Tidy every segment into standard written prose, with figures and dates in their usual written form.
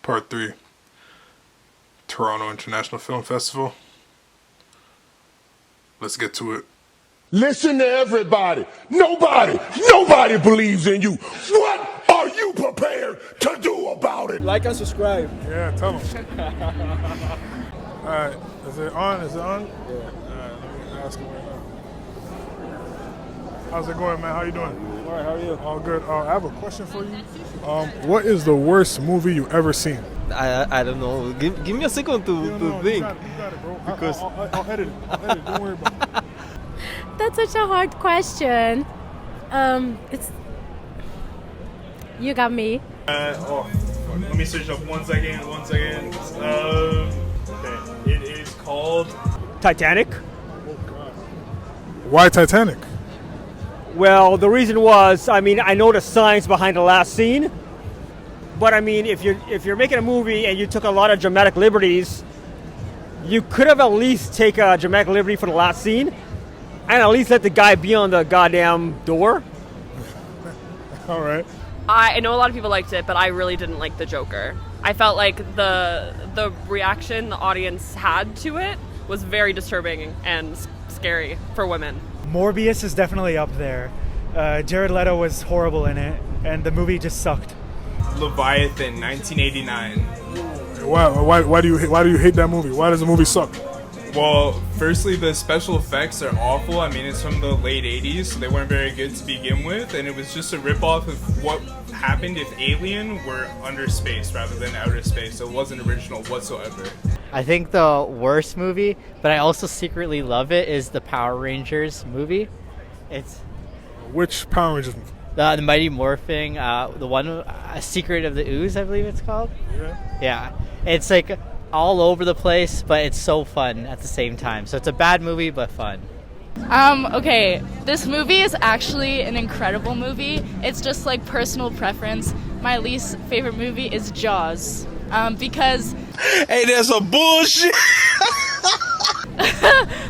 Part 3, Toronto International Film Festival. Let's get to it. Listen to everybody. Nobody believes in you. What are you prepared to do about it? Like and subscribe. Yeah, tell them. All right, is it on? Yeah. All right, let me ask him right now. How's it going, man? How you doing? All right, how are you? All good. I have a question for you. What is the worst movie you ever seen? I don't know. Give me a second to think. You got it, bro. Because I'll edit it. Don't worry about it. That's such a hard question. It's you got me. Let me search up one second. Okay, it is called Titanic. Why Titanic? Well, the reason was, I know the science behind the last scene, but if you're making a movie and you took a lot of dramatic liberties, you could have at least taken a dramatic liberty for the last scene, and at least let the guy be on the goddamn door. All right. I know a lot of people liked it, but I really didn't like the Joker. I felt like the reaction the audience had to it was very disturbing and scary for women. Morbius is definitely up there. Jared Leto was horrible in it, and the movie just sucked. Leviathan, 1989. Why do you hate that movie? Why does the movie suck? Well, firstly, the special effects are awful. It's from the late 80s, so they weren't very good to begin with, and it was just a ripoff of what happened if Alien were under space rather than outer space, so it wasn't original whatsoever. I think the worst movie, but I also secretly love it, is the Power Rangers movie. It's Which Power Rangers movie? the Mighty Morphing, the one, Secret of the Ooze, I believe it's called. Yeah. It's like all over the place, but it's so fun at the same time. So it's a bad movie, but fun. Okay, this movie is actually an incredible movie. It's just like personal preference. My least favorite movie is Jaws, because Hey, there's a bullshit.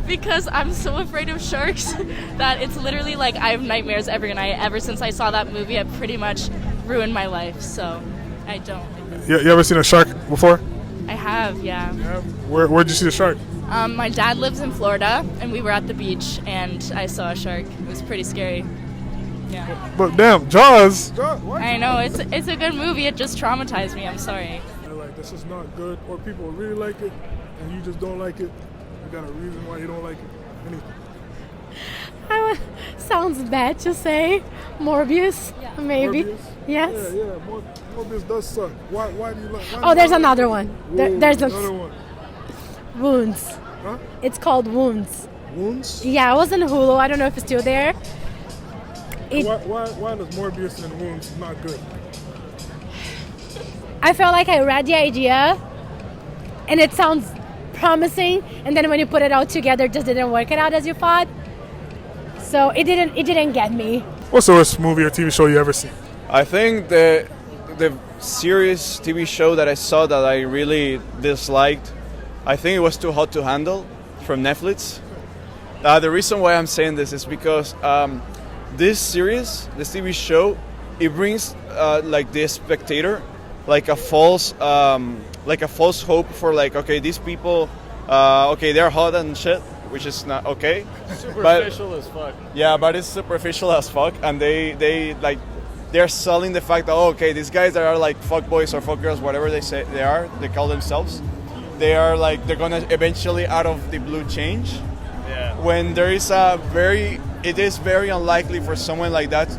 because I'm so afraid of sharks that it's literally like I have nightmares every night. Ever since I saw that movie, it pretty much ruined my life. So I don't. You ever seen a shark before? I have, yeah. Where'd you see the shark? My dad lives in Florida, and we were at the beach, and I saw a shark. It was pretty scary. Yeah. But damn, Jaws. I know, it's a good movie. It just traumatized me. I'm sorry. Like, this is not good, or people really like it, and you just don't like it. You got a reason why you don't like it. Anything. Sounds bad to say. Morbius, maybe. Morbius? Yes. Yeah. Morbius does suck. Why do you like? Oh, there's another one. There's another one. Wounds. Huh? It's called Wounds. Wounds? Yeah, it was on Hulu. I don't know if it's still there. Why does Morbius and Wounds not good? I felt like I read the idea, and it sounds promising, and then when you put it all together, it just didn't work it out as you thought. So it didn't get me. What's the worst movie or TV show you ever seen? I think the series TV show that I saw that I really disliked, I think it was Too Hot to Handle from Netflix. The reason why I'm saying this is because this series, this TV show, it brings like the spectator like a false hope for like, okay, these people, okay, they're hot and shit, which is not okay. Superficial as fuck. Yeah, but it's superficial as fuck, and they're selling the fact that, oh, okay, these guys that are like fuckboys or fuckgirls, whatever they say they call themselves, they're gonna eventually out of the blue change. Yeah. When there is it is very unlikely for someone like that,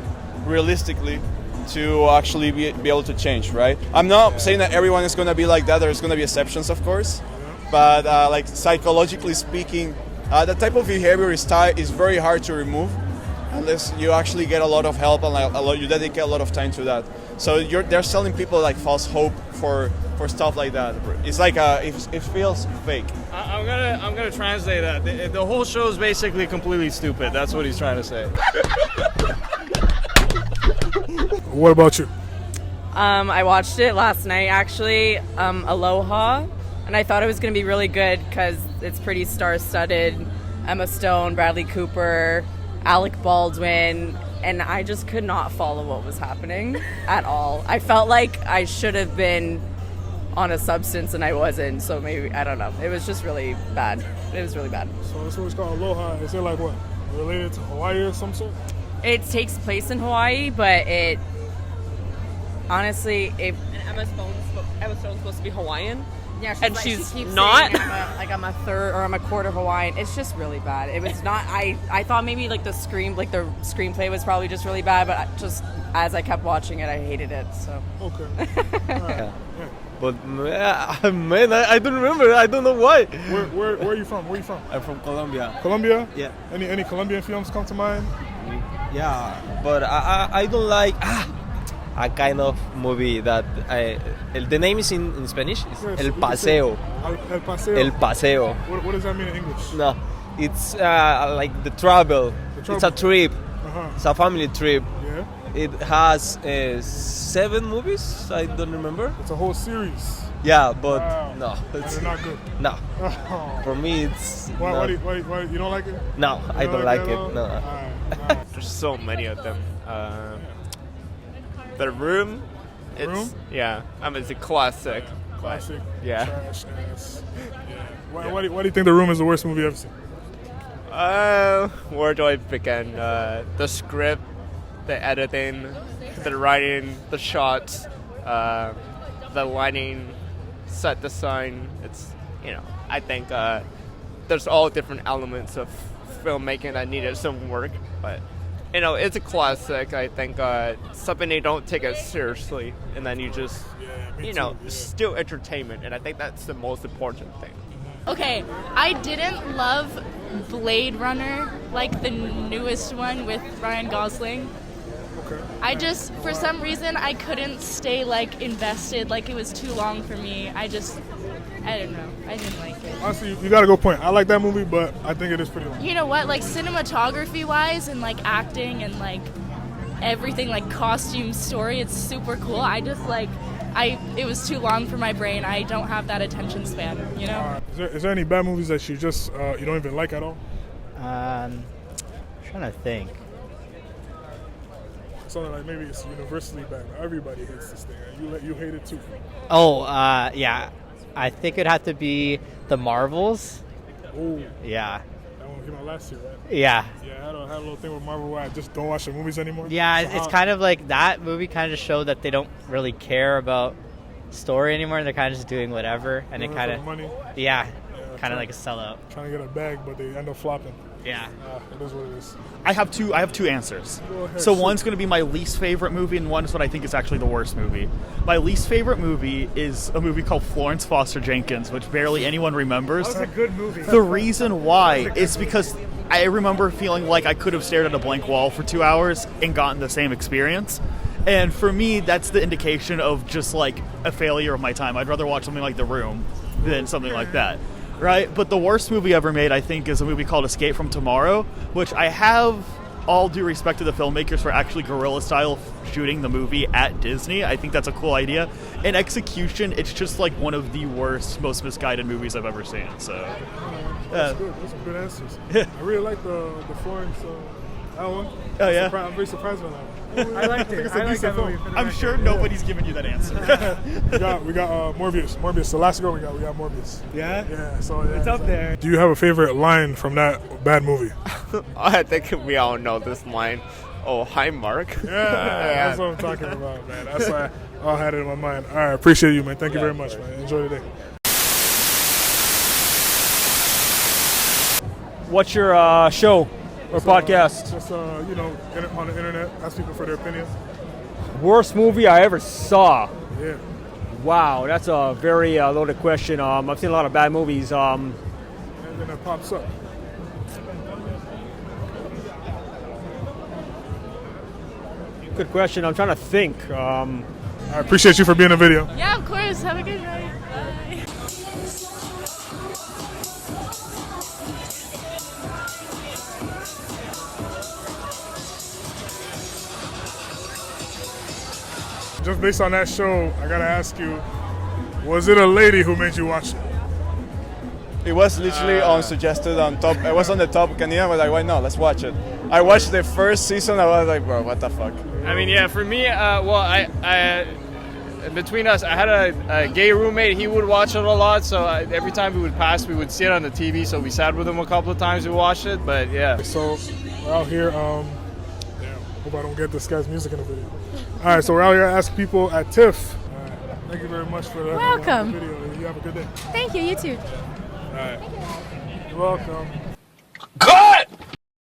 realistically, to actually be able to change, right? I'm not saying that everyone is gonna be like that. There's gonna be exceptions, of course, but like psychologically speaking, that type of behavior is very hard to remove unless you actually get a lot of help and you dedicate a lot of time to that. So they're selling people like false hope for stuff like that. It's like it feels fake. I'm gonna translate that. The whole show is basically completely stupid. That's what he's trying to say. What about you? I watched it last night, actually, Aloha, and I thought it was going to be really good because it's pretty star-studded. Emma Stone, Bradley Cooper, Alec Baldwin, and I just could not follow what was happening at all. I felt like I should have been on a substance and I wasn't. So maybe, I don't know. It was just really bad. It was really bad. So this one's called Aloha. Is it like what? Related to Hawaii or some sort? It takes place in Hawaii, but it honestly, And Emma Stone's supposed to be Hawaiian. yeah, And she she's keeps not? saying I'm a third or I'm a quarter Hawaiian. It's just really bad. It was not. I thought maybe like the screenplay was probably just really bad, but just as I kept watching it, I hated it. So Okay. All right. But man, I don't remember. I don't know why. Where are you from? Where are you from? I'm from Colombia. Colombia? Yeah. Any Colombian films come to mind? Yeah, but I don't like a kind of movie that the name is in Spanish. It's Yes, El you can Paseo. say El Paseo. El Paseo. What does that mean in English? No, it's like the travel. The It's a trip. Uh-huh. It's a family trip. Yeah. It has 7 movies. I don't remember. It's a whole series. Yeah, but Wow. no, And it's they're not good. no. Oh. For me, it's Why not- you don't like it? no. I don't like at all? it. No. All right. There's so many of them. The Room. Room? Yeah. It's a classic. Classic. Yeah. Trash ass. Yeah. Why do you think The Room is the worst movie I've seen? Where do I begin? The script, the editing, the writing, the shots, the lighting, set design. It's, I think there's all different elements of filmmaking that needed some work, but it's a classic. I think something they don't take it seriously, and then you just, still entertainment, and I think that's the most important thing. Okay, I didn't love Blade Runner, like the newest one with Ryan Gosling. Okay. I just, for some reason, I couldn't stay like invested. Like it was too long for me. I don't know. I didn't like it. Honestly, you got a good point. I like that movie, but I think it is pretty long. You know what? Like cinematography wise and like acting and like everything, like costume, story, it's super cool. I just it was too long for my brain. I don't have that attention span, you know? Is there any bad movies that you just you don't even like at all? I'm trying to think. Something like maybe it's universally bad. Everybody hates this thing. And you hate it too. Oh, yeah. I think it'd have to be The Marvels. Oh. Yeah. That one came out last year, right? Yeah. Yeah, I had a little thing with Marvel where I just don't watch the movies anymore. Yeah, So it's kind of like that movie kind of showed that they don't really care about story anymore. They're kind of just doing whatever, and it Doing it kind for of money. yeah, Yeah, kind of like a sellout. Trying to get a bag, but they end up flopping. Yeah. It is what it is. I have two answers. Go ahead, So shoot. one's going to be my least favorite movie, and one is what I think is actually the worst movie. My least favorite movie is a movie called Florence Foster Jenkins, which barely anyone remembers. That was a good movie. The reason why is because I remember feeling like I could have stared at a blank wall for 2 hours and gotten the same experience. And for me, that's the indication of just like a failure of my time. I'd rather watch something like The Room than something like that. Right? But the worst movie ever made, I think, is a movie called Escape from Tomorrow, which I have all due respect to the filmmakers for actually guerrilla-style shooting the movie at Disney. I think that's a cool idea. In execution, it's just like one of the worst, most misguided movies I've ever seen. So, That's good. Those are good answers. I really like the Florence that one. Oh, yeah? I'm very surprised by that one. I liked it. It's a I like decent that movie. film. I'm sure nobody's given you that answer. we got Morbius. So last year we got Morbius. Yeah? Yeah. So yeah, It's up there. Do you have a favorite line from that bad movie? I think we all know this line. Oh, hi, Mark. Yeah, that's what I'm talking about, man. That's why I all had it in my mind. All right, appreciate you, man. Thank you very much, man. Enjoy the day. What's your show or podcast? Just on the internet, ask people for their opinion. Worst movie I ever saw. Yeah. Wow, that's a very loaded question. I've seen a lot of bad movies. And then it pops up. Good question. I'm trying to think. I appreciate you for being in the video. Yeah, of course. Have a good night. Bye. Just based on that show, I gotta ask you, was it a lady who made you watch it? It was literally unsuggested on top. It was on the top. Kania was like, why not? Let's watch it. I watched the first season. I was like, bro, what the fuck? I mean, yeah, for me, well, between us, I had a gay roommate. He would watch it a lot, so every time we would pass, we would see it on the TV. So we sat with him a couple of times. We watched it, but yeah. So we're out here. Damn, hope I don't get this guy's music in the video. All right, so we're out here asking people at TIFF. All right, thank you very much for the Welcome. video. You have a good day. Thank you. You too. All right. You're welcome.